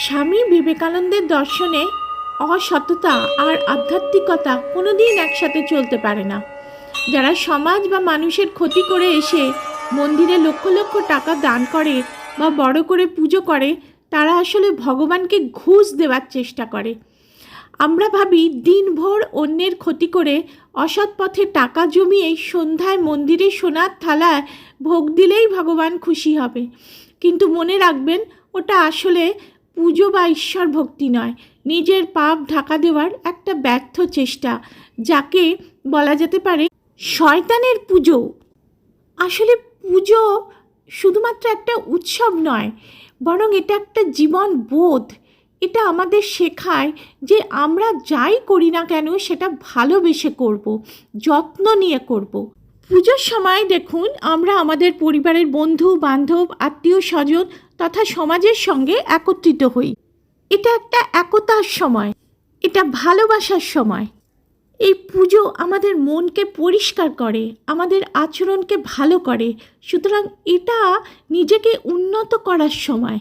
স্বামী বিবেকানন্দের দর্শনে অসততা আর আধ্যাত্মিকতা কোনোদিন একসাথে চলতে পারে না। যারা সমাজ বা মানুষের ক্ষতি করে এসে মন্দিরে লক্ষ লক্ষ টাকা দান করে বা বড় করে পুজো করে, তারা আসলে ভগবানকে ঘুষ দেওয়ার চেষ্টা করে। আমরা ভাবি দিনভর অন্যের ক্ষতি করে অসৎ পথে টাকা জমিয়ে সন্ধ্যায় মন্দিরে সোনার থালায় ভোগ দিলেই ভগবান খুশি হবে। কিন্তু মনে রাখবেন, ওটা আসলে পুজো বা ঈশ্বর ভক্তি নয়, নিজের পাপ ঢাকা দেওয়ার একটা ব্যর্থ চেষ্টা, যাকে বলা যেতে পারে শয়তানের পুজো। আসলে পুজো শুধুমাত্র একটা উৎসব নয়, বরং এটা একটা জীবন বোধ। এটা আমাদের শেখায় যে আমরা যাই করি না কেন সেটা ভালোবেসে করব, যত্ন নিয়ে করব। পুজোর সময় দেখুন, আমরা আমাদের পরিবারের বন্ধু বান্ধব, আত্মীয় স্বজন তথা সমাজের সঙ্গে একত্রিত হই। এটা একটা একতার সময়, এটা ভালোবাসার সময়। এই পুজো আমাদের মনকে পরিষ্কার করে, আমাদের আচরণকে ভালো করে। সুতরাং এটা নিজেকে উন্নত করার সময়।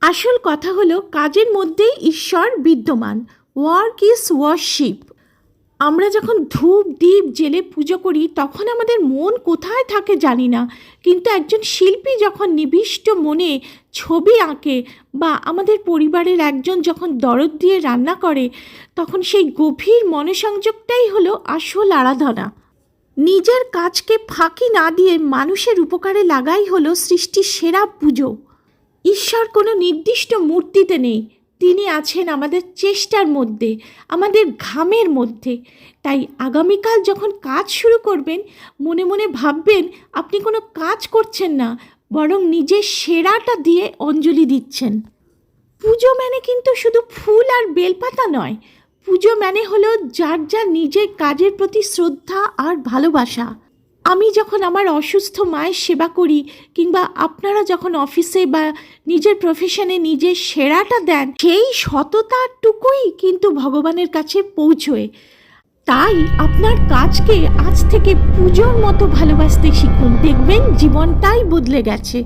আসল কথা হলো, কাজের মধ্যেই ঈশ্বর বিদ্যমান। Work is worship. আমরা যখন ধূপ দীপ জেলে পুজো করি, তখন আমাদের মন কোথায় থাকে জানি না, কিন্তু একজন শিল্পী যখন নিবিষ্ট মনে ছবি আঁকে বা আমাদের পরিবারের একজন যখন দরদ দিয়ে রান্না করে, তখন সেই গভীর মনোসংযোগটাই হলো আসল আরাধনা। নিজের কাজকে ফাঁকি না দিয়ে মানুষের উপকারে লাগাই হলো সৃষ্টির সেরা পুজো। ঈশ্বর কোনো নির্দিষ্ট মূর্তিতে নেই, তিনি আছেন আমাদের চেষ্টার মধ্যে, আমাদের ঘামের মধ্যে। তাই আগামীকাল যখন কাজ শুরু করবেন, মনে মনে ভাববেন আপনি কোনো কাজ করছেন না, বরং নিজের সেরাটা দিয়ে অঞ্জলি দিচ্ছেন। পুজো মানে কিন্তু শুধু ফুল আর বেলপাতা নয়। পুজো মানে হলো যার যা নিজের কাজের প্রতি শ্রদ্ধা আর ভালোবাসা। আমি যখন আমার অসুস্থ মায়ের সেবা করি, কিংবা আপনারা যখন অফিসে বা নিজের প্রফেশনে নিজের সেরাটা দেন, সেই সততাটুকুই কিন্তু ভগবানের কাছে পৌঁছয়। তাই আপনার কাজকে আজ থেকে পুজোর মতো ভালোবাসতে শিখুন, দেখবেন জীবনটাই বদলে গেছে।